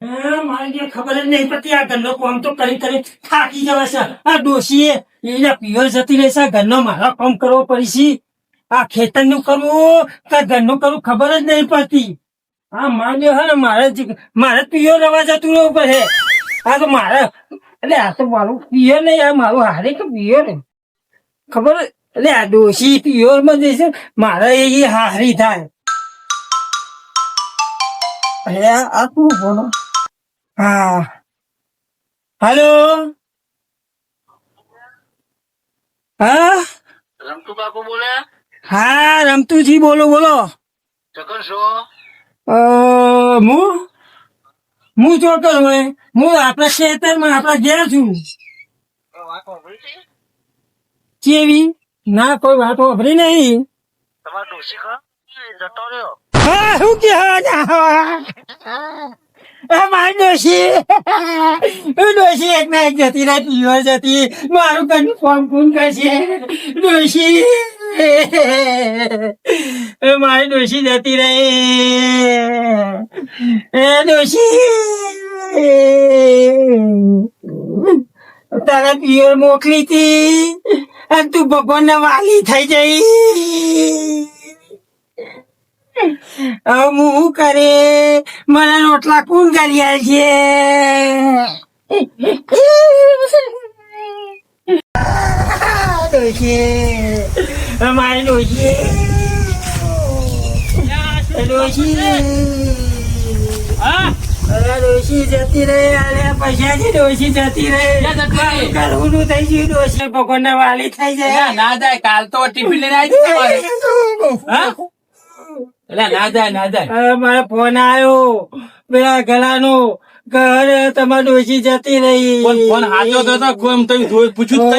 મારી ખબર જ નહીં પડતી. આ ઘરનો કામ તો કરી કરી થાકી જવાય છે. આ ડોશીએ એના પિયર જતી રહેશે. ઘરનો મારા કામ કરવો પડશે. આ ખેતરનું કરવું કે ઘરનું કરવું ખબર જ નહીં પડતી. આ માન્યો હે ને મારે પિયર રવા જતું રહેવું પડે. આ તો મારે એટલે આ તો મારું પિયર નહીં, આ મારું હારે કે પિયર ખબર એટલે આ ડોશી પિયર માં જશે મારે એ હારી થાય. અરે આ તું બોલો. હા હાલો. હા રમતુ કાકુ બોલે. હા રમતુજી બોલો બોલો. ચકર છો? હું ચોક્કસ હોય હું આપણા ખેતરમાં આપણા ઘેર છું. કેવી ના કોઈ વાત વાપરી નહીં. તમારો ડોશી ખરો જતો રહ્યો. હા શું કે મારી ડોશી એક ના એક જતી રહી પીવા જતી. મારું ઘરનું ફોર્મ પૂન કરશે ડોશી. મારી ડોશી જતી રહી. એ ડોશી તારા પિયર મોકલી હતી અને તું ભગવાન ના વાલી થઈ જઈ. હવે હું શું કરે મને રોટલા કોણ કરી છે. મારી ડોશી જતી રહે. પૈસાથી ડોશી જતી રહે. કરવું થઈ ગયું. ડોશી ભગવાન ના વાલી થઈ જાય. ના જાય કાલ તો ટિફિન લઈને આવી તમારે. ના જાય ના જાય. મારો ફોન આવ્યો પેલા ગળાનો ઘર તમારી ડોશી જતી રહી. ફોન હાથો તો કોમ તો પૂછ્યું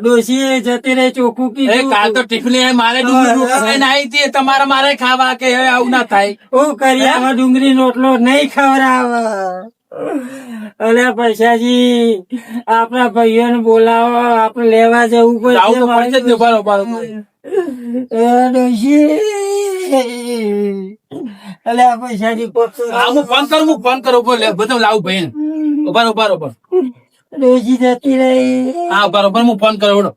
ડોશી જતી રહી ચોખ્ખું કીધું. કાલ તો ટિફિન લઈને મારે ડુંગળી આવી હતી તમારે મારે ખાવા કે હવે આવું ના થાય. હું કરી આમાં ડુંગળી રોટલો નહીં ખવડાવ. અલે પૈસાજી આપણા ભાઈઓને બોલાવો આપડે લેવા જવું પડશે. અલે પૈસાજી હું ફોન કરું બોલે બધું લાવું ભાઈ. ઉભા ડોશી જતી રહી. હા બરોબર હું ફોન કરું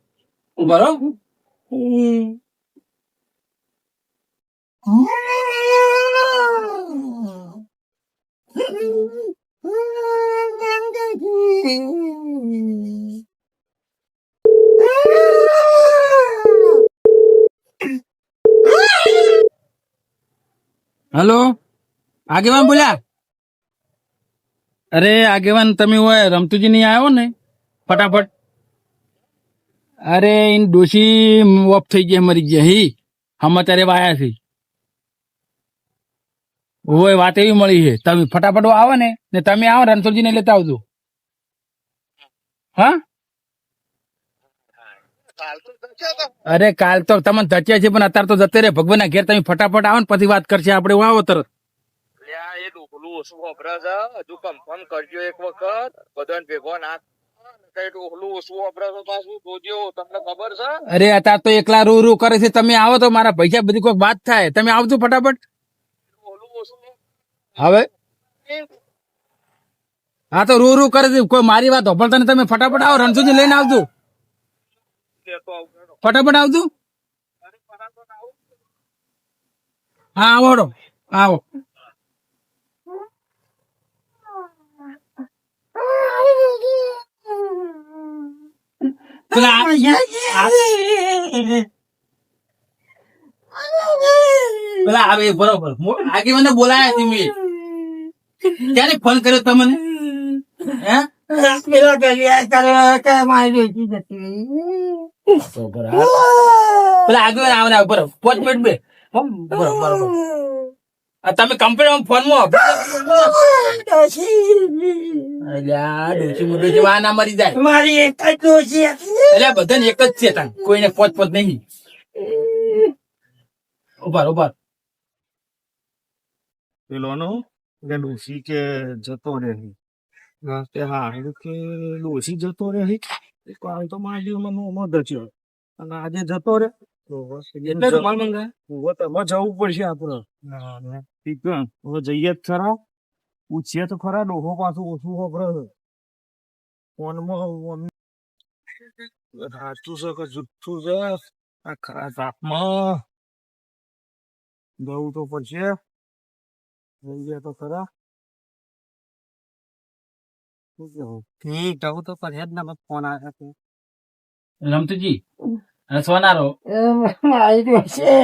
બરોબર. હેલો આગેવાન બોલ્યા. અરે આગેવાન તમે હોય રમતુજી નહીં આવ્યો ને ફટાફટ. અરે એની ડોશી ઓફ થઈ ગયા મરી ગયા હી સમાચાર એવા આવ્યા છે. હોય વાત એવી મળી છે તમે ફટાફટ આવો ને તમે આવો રણછોડજીને લેતા આવજો. હા અરે કાલ તો તમને ધચ્યા છે પણ અત્યારે તો જતે રે ભગવાનના ઘેર. તમે ફટાફટ આવો ને પછી વાત કરશે આપડે. આવો તરત. હજુ કન્ફર્મ કરજો એક વખત બધાને ભેગો ના તમને ખબર છે. અરે અત્યારે તો એકલા રૂ કરે છે. તમે આવો તો મારા પૈસા બધી કોઈ વાત થાય. તમે આવજો ફટાફટ. હવે હા તો રૂ કરે છે કોઈ મારી વાત હોભળતા ને. તમે ફટાફટ આવો રણછોડજી લઈને આવજો. ફટાફટ આવજો. હા આવો આવો. પેલા આવે બરોબર આગે મને બોલાયા તમે ક્યારે ફોન કર્યો તમને? હે પેલા કર્યા મારી ડોશી જતી રહી. પેલા આગળ આવે બરોબર 5 મિનિટ બે બરોબર. તમે કમ્પ્યુટર ફોન માં ડોશી વા ના મરી જાય. મારી એક જ ડોશી હતી. એટલે બધાને એક જ છે તને કોઈને પોત નહીં. ઉભા પેલો નો ડોશી કે જતો રહે. હા કે ડોશી જતો રહે કાલ તો મારી મને દચ્યો અને આજે જતો રે એટલે રૂમાલ મંગાય. હવે તમે જવું પડશે આપડે. ઠીક હવે જઈએ જ ખરા. પૂછીએ તો ખરા ડોહો પાછું ઓછું ખબર ફોનમાં સાચું છે કે જુઠ્ઠું છે આ ખરા તાપમાં જવું તો પડશે જઈએ તો ખરા શું કેવું ઠીક જવું તો પડશે જ ને ફોન આવ્યો છે રમતુજી અને સોનારો મારી ડોશી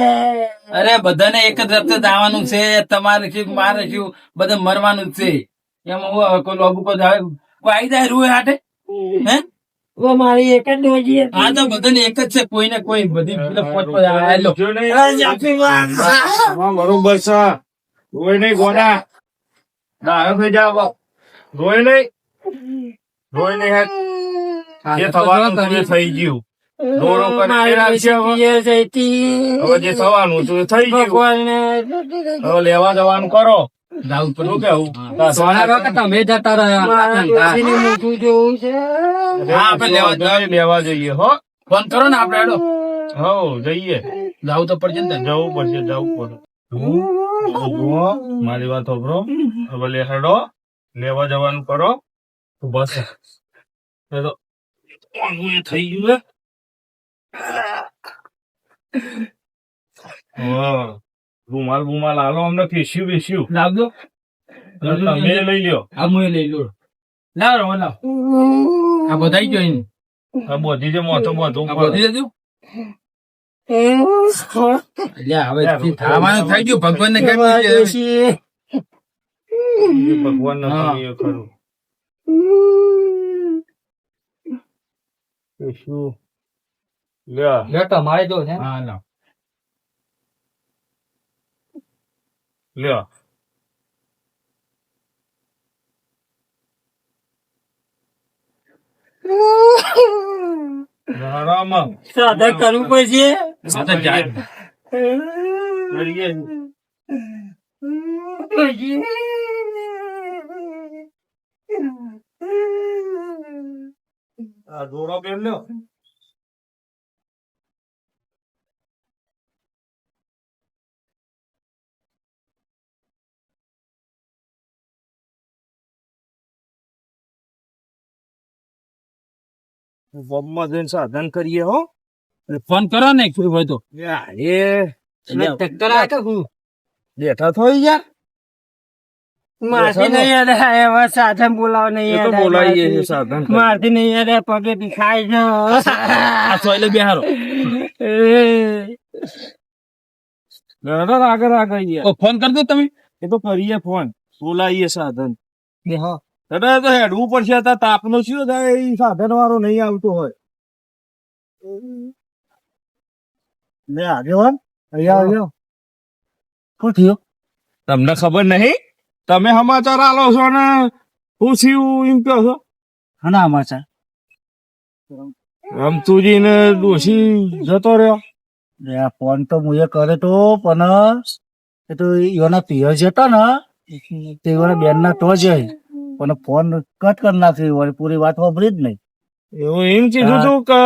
અરે બધાને એક જ રસ્તે જવાનું છે. તમારે શું મારે શું બધા મરવાનું જ છે. એમાં હું હવે કોઈ લોબુ કોઈ આવી જાય રૂએ હાટે હે મારી એક જ ડોશી હતી. હા તો બધાને એક જ છે. કોઈને કોઈ બધી પોત પોત આયેલો. બરોબર છે રોય નહીં ગોડા ના થઈ જાવ રોય નહીં હેત જે થવાનું હતું એ થઈ ગયું દોડો કરી રાખશે હવે જે થવાનું હતું એ થઈ ગયું હવે લેવા જવાનું કરો જાવું જ શું પડે. કેવું સોનારો કે તમે જતા રહ્યા મોટું જોવું છે. હા, આપણે લેવા જઈએ હો ફોન કરો ને આપણે હેડો. હો જઈએ જાવું તો પડશે ને. જવું પડશે જુઓ મારી વાત સાંભળો હવે હેડો લેવા જવાનું કરો તો બસ એ તો આનું એ થઈ ગયું ને હા રૂમાલ આલો અમને ફેસ્યું બેસ્યું લાવજો. તમે લઈ લ્યો આ મુએ લઈ લો. લાવ રો લાવ. આ બધાઈ ગયો એમ. આ બધી જે મોટો બધું આ બધી જજો. અલ્યા હવે થવાનું થઈ ગયું. ભગવાનને કેમ ડોશી ભગવાન હા. નથી એ ખરું ફેસ્યું લ્યો તમારે જો છે. હા લાવ. લ્યો આરામ સાધન કરવું પડશે. આ તો જાય. કરીએ ડોશી. આ દોરો બેન લ્યો વબમાં જઈને સાધન કરીએ હો ફોન કરો ને કોઈ હોય તો. ટ્રેક્ટર આ કે હું બેઠા થોઈ યાર મારથી નહીં યાદ આવે એવા સાધન બોલાવો નહીં એ તો યાદ આવે બોલાવીએ છીએ મારથી. સાધન મારથી નહીં યાદ આવે પગે દુખાય છે. આ સોયલે બેહારો. આગળ યાર ઓ ફોન કરી દો તમે. એ તો કરીએ ફોન બોલાવીએ સાધન બેહો. દાદા તો હેડવું પડશે અત્યારે તાપનો શું થાય એ સાધન વાળો નહીં આવતો હોય લે આગેવાન અહીંયા શું થયું તમને ખબર નહીં તમે સમાચાર આલો છો ને શું થયું એમ કહો છો હના સમાચાર રમતુજી ને ડોશી જતો રહ્યો ફોન તો મુએ કરે તો પણ એ તો એના પિયર જતા ને તે બેન ના તો જાય પણ ફોન કટ કરી નાખ્યો પૂરી વાત સાંભળી જ નહીં. એવું એમ કીધું તું કે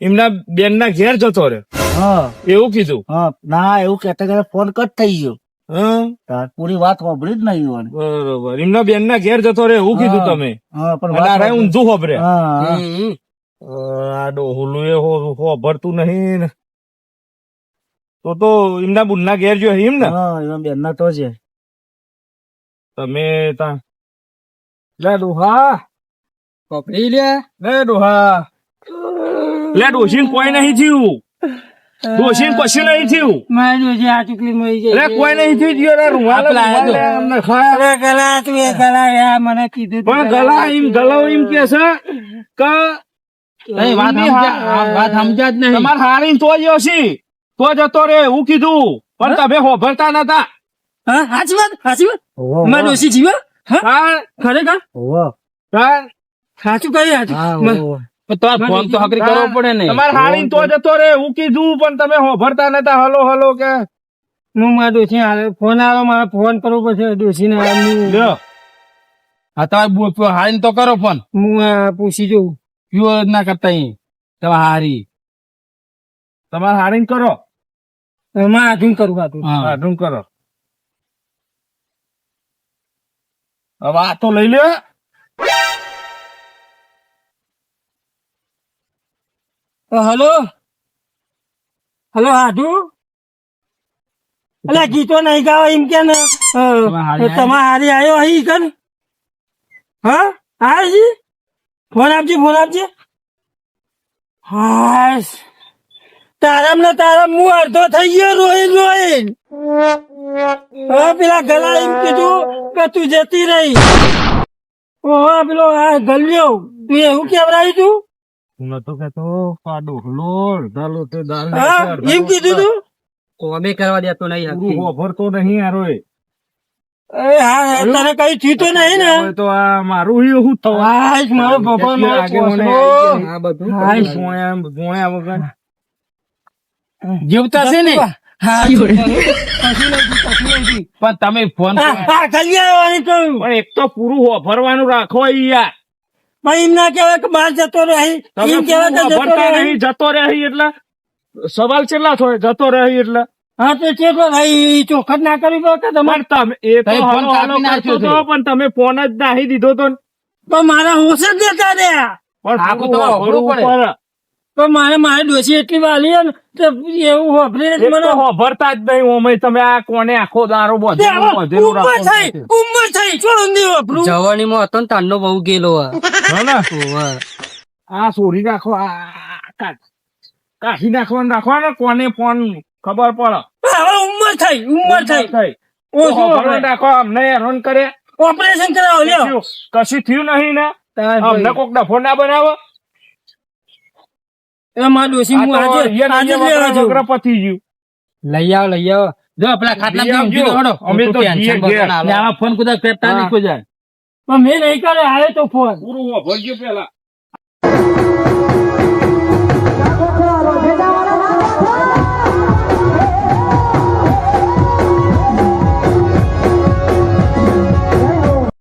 એમના બેન ના ઘેર જતો રહ્યો હા એવું કીધું હા ના એવું કહેતા કહેતા ફોન કટ થઈ ગયો. હા તાર પૂરી વાત સાંભળી જ નહીં હોય. બરોબર એમના બેન ના ઘેર જતો રહ્યો એવું કીધું હા. તમે હા પણ અને આ વાત ઊંધું ખબરે હા આ ડોહલું એ ખબરતું નહીં ને તો એમના બુનના ઘેર જો એમ ને હા એના બેન ના તો છે. તમે તા લે ડોહા પકડી લે. લે ડોહા લે ડોશીને કોઈ નહીં થયું ડોશીને કશું નહીં થયું મારી ડોશી આ ચૂકલી મરી ગઈ. લે કોઈ નહીં થયું જીઓ રે રૂમાલ આપલા આયા તો. લે અમને ખાય અરે ગલા તું એ ગલા યાર મને કીધું તું પણ ગલા એમ કે છે કે નહીં, વાત સમજ્યા જ નહીં. તમારે હારીને તો જ હશી તો જતો રે એવું કીધું પણ તમે હોભરતા નતા હા સાચી વાત મારી ડોશી જીવે તાણ ખરેખર તાણ સાચું કહી પણ તમારે ફોન તો હકરી કરવો પડે ને. તમારે હારીને તો જતો રે એવું કીધું પણ તમે હોભરતા નતા હલો હલો કે હું મારા ડોશી ફોન આવ્યો મારે ફોન કરવો પડશે ડોશી ને લ્યો હા તમારે હારીને તો કરો ફોન. હું પૂછી જોઉં. પ્યોર ના કરતા અહીં તમે હારી. તમારે હારીને કરો એમાં આધુન કરું હતું. હા હાડું કરો હવે આ તો લઈ લે. હલો હલો હાડુ અલ્યા ગીતો નહીં ગાવા એમ કે ને તમારે હારી આવ્યો અહીં કર હા હાજી ફોન આપજે હાશ તારામ ને તારામ હું અડધો થઈ ગયો રોઈન હવે પેલા ગલા એમ કીધું કે તું જતી રહી ઓહો પેલો આ ગલ્યો તું એવું કેવરાયું તું હું નતો કેતો આ ડોકલો અડધા લોટે દાળ હા એમ કીધું તું કોમે કરવા દેતો નહીં પૂરું વાપરતો નહીં યારો એ. એ હા તને કઈ થયું તો નહીં ને હવે તો આ મારું ઈ શું થવાનું? હાશ મારો ભગવાન મારો આગેવાને પોસલો. આ બધું હાશ. ભોણ્યા વગર જીવતા છે ને હા કશું નહીં. પણ તમે ફોન હા કલ્યાણવાની કહ્યું પણ એક તો પૂરું વાપરવાનું રાખો ઈ યાર. પણ એમ ના કહેવાય કે બહાર જતો રહી તમે એમ કહેવાય કે જતો વાપરતા રહી નહીં, જતો રહી એટલે સવાલ કેટલા થાય જતો રહી એટલે હા તો છે તો ભાઈ ચોખટ ના કરવી પડે કે તમારે પણ તમે એ તો તમે ફોન હાલો હાલો કાપી કરતો નાખ્યો હતો, પણ તમે ફોન જ નાહી દીધો તો ને. તો મારા હોશ જ દેતા રહ્યા પણ આખું પૂરું તો વાપરવું વાપરવું પડે. તો મારે ડોસી એટલી વાલી હે ને તો એવું વાપરી એક મને તો વાપરતા જ નહીં ઓમે તમે આ કોને આખો દારો બધેલું ઉંમર થઈ શું ઊંધી વાપરું જવાની માં હતો ને તારનો બહુ ગેલો આ સોરી નાખો આ કાઢી નાખવાનું કોને ફોન ખબર પડે હવે ઉંમર થઈ થઈ ઓછું ખબર નાખો અમને હેરાન કરે ઓપરેશન કરાવો લ્યો કશું થયું નહીં ને અમને કોક ડફો ના બનાવો એ મારા ડોસી હું આજે જ લેવા જાઉં. પતી ગયું લઈ આવ જો પેલા ખાટલા લઈ આવજો. બીજો હડો અમે તો ટેન્શન ઘેર. વગર ને આવા ફોન કુદા કરતા નહીં કોઈ જાય પણ મેં નહીં કરે આવે તો ફોન પૂરું વાપરજો પેલા